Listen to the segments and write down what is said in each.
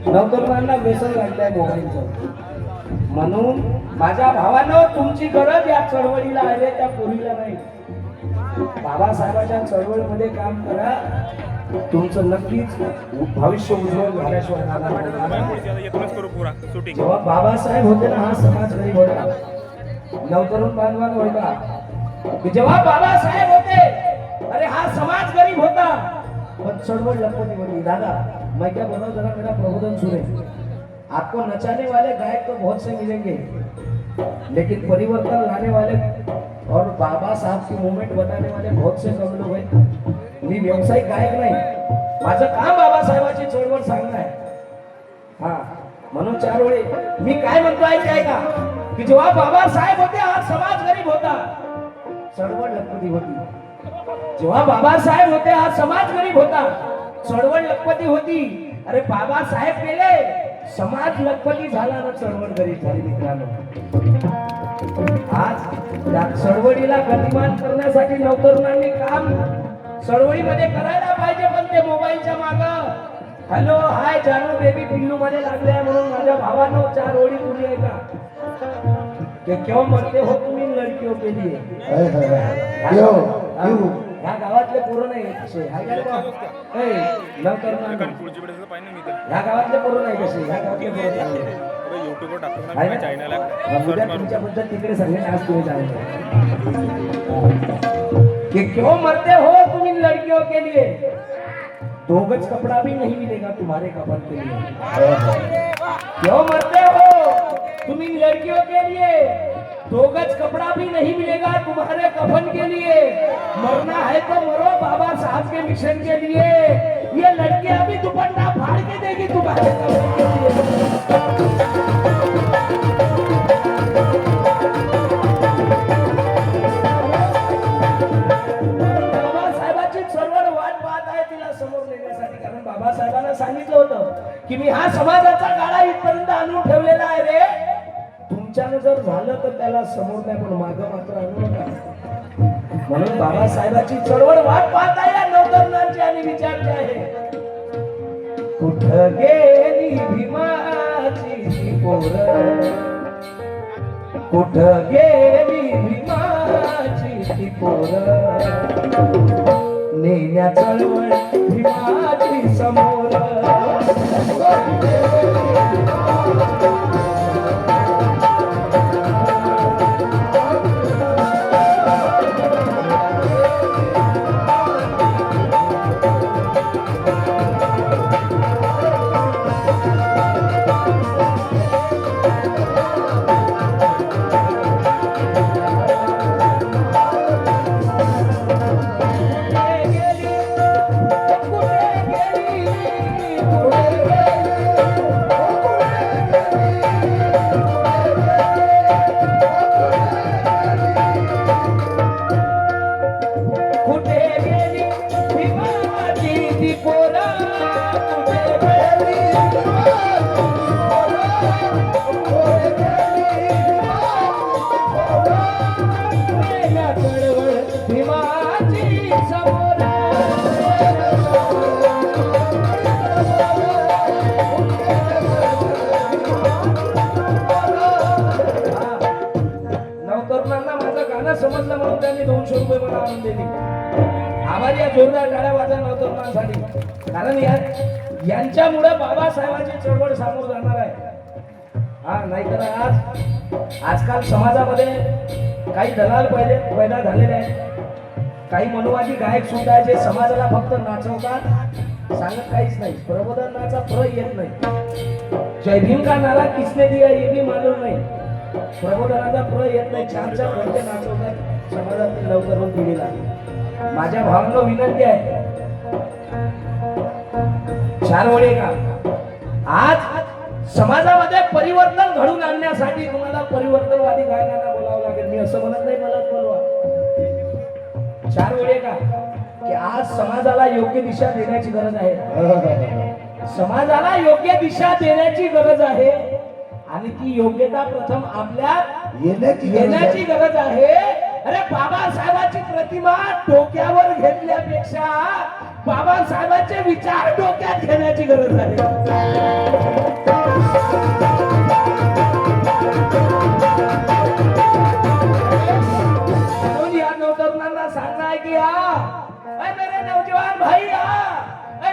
नवतरुणांना व्यसन लागलंय मोबाईलचं. म्हणून माझ्या भावानं तुमची गरज या चळवळीला आहे, त्या पोरीला नाही. बाबासाहेबांच्या चळवळीमध्ये काम करा, तुमचं नक्कीच भविष्य उज्ज्वल झाल्याशिवाय जेव्हा बाबासाहेब होते ना, हा समाज गरीब होता. नवतरुण बांधवान होता. जेव्हा बाबासाहेब होते, अरे हा समाज गरीब होता, पण चळवळ लपवती होती. दादा मैं क्या बोल रहा हूँ, जरा मेरा प्रबोधन सुने. आपको नचाने वाले गायक तो बहुत से मिलेंगे, लेकिन परिवर्तन लाने वाले और बाबा साहब की मूवमेंट बताने वाले बहुत से कम लोग हैं. मी व्यावसायिक गायक नाही, माझं काम बाबासाहेबांची चळवळ सांगणं आहे. हा म्हणून 4 वेळे मी काय म्हणतो आहे का, की जेव्हा बाबासाहेब होते हा समाज गरीब होता, चळवळ लखपती होती. जेव्हा बाबासाहेब होते हा समाज गरीब होता, चळवळ लखपती होती. अरे बाबासाहेब गेले, समाज लखपती झाला ना, चळवळ गरीब झाली. मित्रांनो, आज त्या चळवळीला गतिमान करण्यासाठी नवतरुणांनी काम चळवळीमध्ये करायला पाहिजे, पण ते मोबाईलच्या मागं हॅलो हाय जानू बेबी पिल्लू मध्ये लागले आहे. म्हणून माझ्या भावानं 4 ओळी तुम्ही आहे का, कि क्यों मरते हो तुम्ही लड़कियों के लिए. ह्या गावातले पोरं नाही कसे, ह्या गावातले पोरं नाही कसे, ह्या गावातले पोरं तुमच्याबद्दल तिकडे सगळे आज तुम्ही जायचं कि क्यों मरते हो तुम इन लड़कियों के लिए, 2 गज कपड़ा भी नहीं मिलेगा तुम्हारे कफन के लिए. क्यों मरते हो तुम इन लड़कियों के लिए, 2 गज कपड़ा भी नहीं मिलेगा तुम्हारे कफन के लिए. मरना है तो मरो बाबा साहब के मिशन के लिए. ये लड़की अभी दुपट्टा फाड़ के देगी तुम्हारे कफन के लिए. बाबासाहेबांची चळवळ वाट पाहत आहे तिला समोर नेण्यासाठी. कारण बाबासाहेबांना सांगितलं होतं की मी हा समाजाचा गाडा इथपर्यंत आणून ठेवलेला आहे रे, तुमच्यानं जर झालं तर त्याला समोर नाही, पण मागं मात्र आणू नका. म्हणून बाबासाहेबांची चळवळ वाट पाहत आहे या नवतरुणांची आणि विचारते आहे, कुठं गेली भीमाची पोरं, कुठं गेली भीमाची पोरं, नेण्या चळवळ भीमाची समोर. समजलं म्हणून त्यांनी 200 रुपये मला आणून दिले. आभारी या जोरदार गाड्या वाजा नवतरुणांसाठी. कारण यांच्यामुळे बाबासाहेबांची चळवळ सामोर जाणार आहे. हा नाहीतर आजकाल समाजामध्ये काही दलाल पैदा झालेले आहेत, काही मनोवादी गायक सुद्धा आहेत जे समाजाला फक्त नाचवतात, सांगत काहीच नाही. प्रबोधनाचा प्र येत नाही. जय भीम का नारा किसने दिया ये भी मालूम नाही. प्रबोधनाचा प्र येत नाही. छान छान घरचे नाचवतात समाजातील नवतरुण पिढीला. माझ्या भावांना विनंती आहे, 4 वडे का आज समाजामध्ये परिवर्तन घडून आणण्यासाठी तुम्हाला परिवर्तनवादी गायकांना बोलावं लागेल. मी असं म्हणत नाही मला बोलवा. 4 वडे का की आज समाजाला योग्य दिशा देण्याची गरज आहे. समाजाला योग्य दिशा देण्याची गरज आहे आणि ती योग्यता प्रथम आपल्या येण्याची गरज आहे. अरे बाबासाहेब प्रतिमा डोक्यावर घेतल्यापेक्षा बाबासाहेबांचे विचार डोक्यात घेण्याची गरज आहे. म्हणून या नौतरुणांना सांगना है कि मेरे नौजवान भाई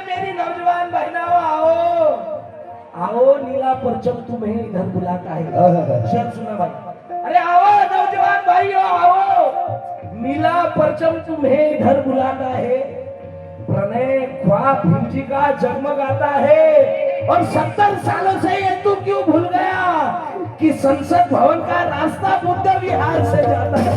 मेरी नौजवान बहनाओं आओ आओ, नीला परचम तुम्हें इधर बुलाता है. शेर सुना भाई. अरे आओ नौजवान भाइयों आओ, नीला परचम तुम्हें इधर बुलाता है. प्रणय ख्वाब हिंजी का जगमगाता है. और 70 सालों से ये तू क्यों भूल गया कि संसद भवन का रास्ता बुद्ध विहार से जाता है.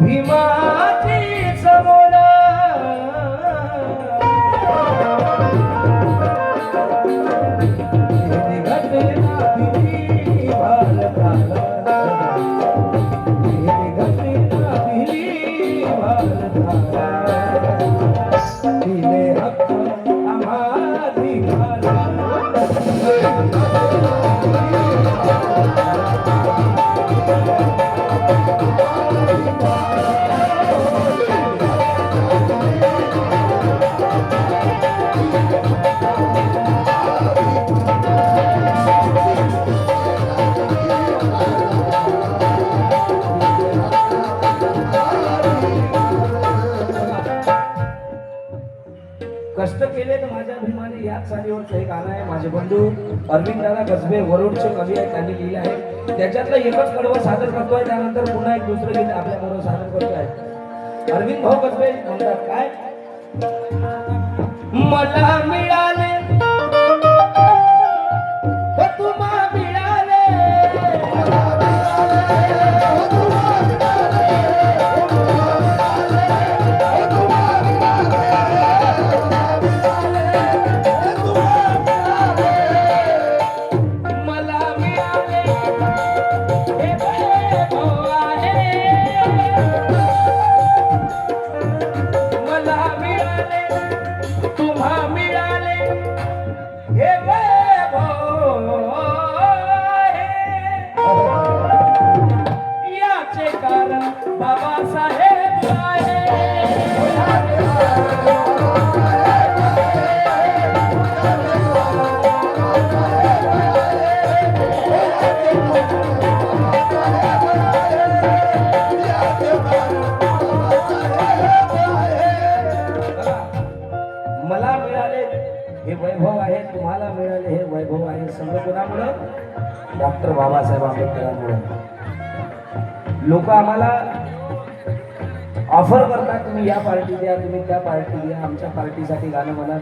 भीमाची समोर कष्ट केले तर माझ्या अभिमाने याच साडीवरचं एक गाणं आहे. माझे बंधू अरविंद दादा कसबे वरुडचे कवी आहेत, त्यांनी लिहिलं आहे. त्याच्यातलं एकच कडवं सादर करतोय, त्यानंतर पुन्हा एक दुसरं गीत आपल्या बरोबर सादर करतोय. अरविंद भाऊ कसबे म्हणतात काय, मला मिळाले तुम्हा मिळाले, मला मिळाले हे वैभव आहे, तुम्हाला मिळाले हे वैभव आहे. सगळं कोणामुळं? डॉक्टर बाबासाहेब आंबेडकरांमुळे. लोक आम्हाला ऑफर करतात, तुम्ही या पार्टी द्या, तुम्ही त्या पार्टी द्या, आमच्या पार्टीसाठी गाणं म्हणा,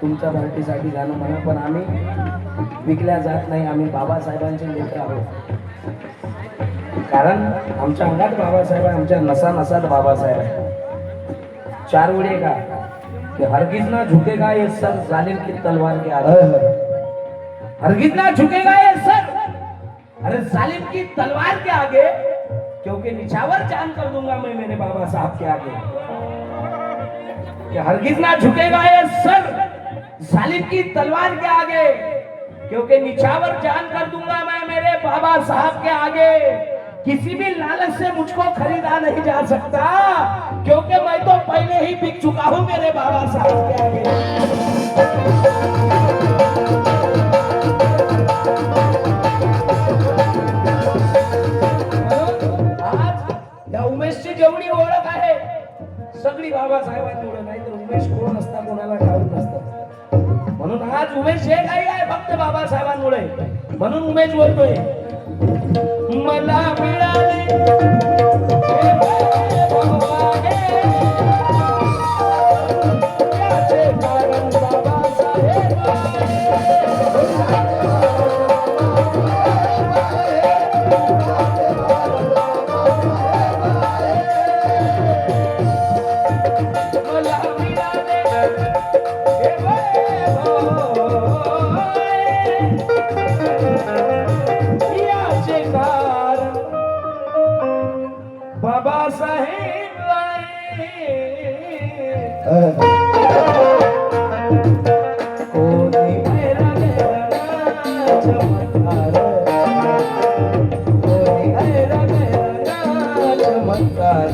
तुमच्या पार्टीसाठी गाणं म्हणा, पण आम्ही विकल्या जात नाही. आम्ही बाबासाहेबांचे लेकर आहोत. कारण आमच्या अंगात बाबासाहेब आहे, आमच्या नसा नसात बाबासाहेब आहे. 4 वेळी का कि हरगिज ना झुकेगा ये सर जालिम की तलवार के आगे, हरगिज ना झुकेगा ये सर अरे जालिम की तलवार के आगे, क्योंकि निछावर जान कर दूंगा मैं मेरे बाबा साहब के आगे. कि हरगिज ना झुकेगा ये सर जालिम की तलवार के आगे, क्योंकि निछावर जान कर दूंगा मैं मेरे बाबा साहब के आगे. किसी भी लालच से मुझको खरीदा नहीं जा सकता, क्योंकि मैं तो पहले ही बिक चुका हूं मेरे बाबा साहब के आगे. आज या उमेशची जेवढी ओळख आहे सगळी बाबासाहेबांमुळे, नाही तर उमेश कोण असता कोणाला ठाऊक नसतं. म्हणून आज उमेश हे काही आहे फक्त बाबासाहेबांमुळे. म्हणून उमेश बोलतोय, मला मिळाले कारण बाबासाहेब बाबासाहेब कोणी ऐरा गैरा चमत्कार कोणी ऐरा गैरा चमत्कार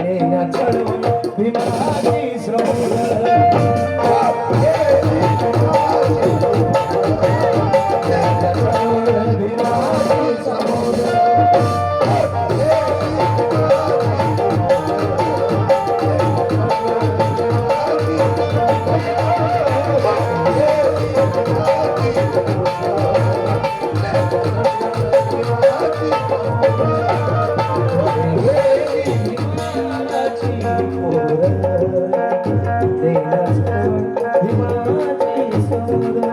लेण्या चढून भीमाची समुद्र भीमाची समुद्र